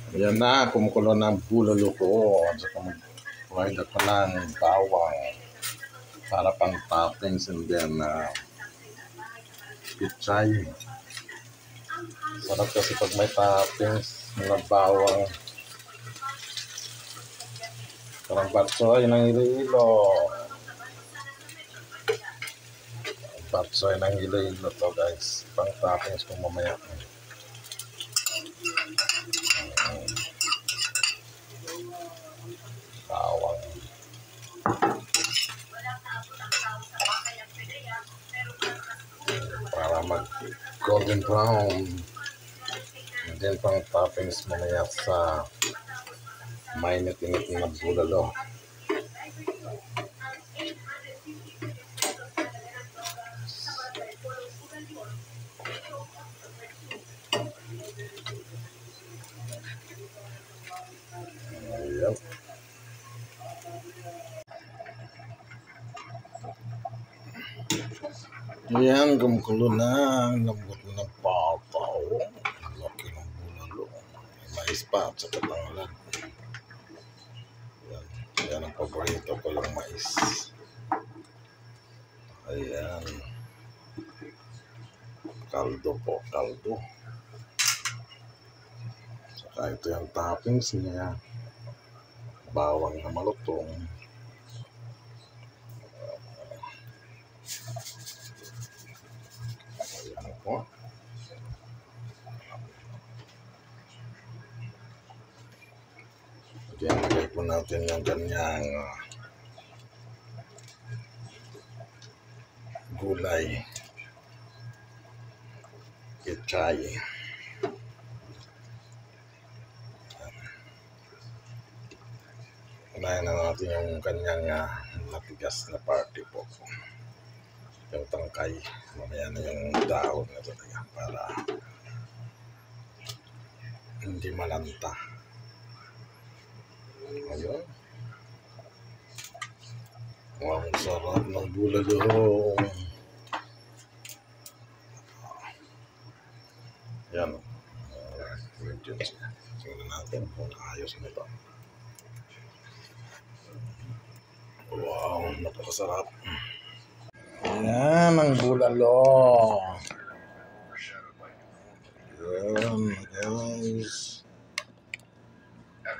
Ayan na, kumukulo ng bulalo ko. At saka mag-provide ako ng bawang para pang toppings, and then pichay. Sarap kasi pag may toppings na bawang. Parang batsoy ng Iloilo. Batsoy ng Iloilo to, guys. Pang toppings kung mamaya. Bawang. Para mag golden brown. And then pang toppings mamaya sa mainit-init na bulalo. Ayan. Ayan, gumukulo na. Ang lambot na ng pataw. Laki ng bulalo. Mais pa at saka tanglad. Ayan. Ayan ang paborito ko, yung mais. Ayan. Kaldo po, kaldo. Saka ito yung toppings niya. Bawang na malutong. Ayan po. Ayan, lagay po natin yung ganyang gulay. Pichay. Unahin na natin yung kanyang matigas na party po. Yung tangkay. Mamaya na yung dahon na talaga para hindi malanta. Ayun. Ang sarap ng bulalo. Yan. Tingnan natin kung ayos na ito. Wow, napakasarap. Ayan ang bulalo. Ayan, guys.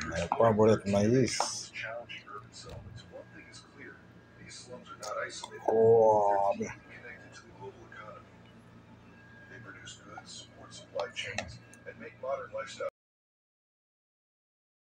My favorite mais. Oh,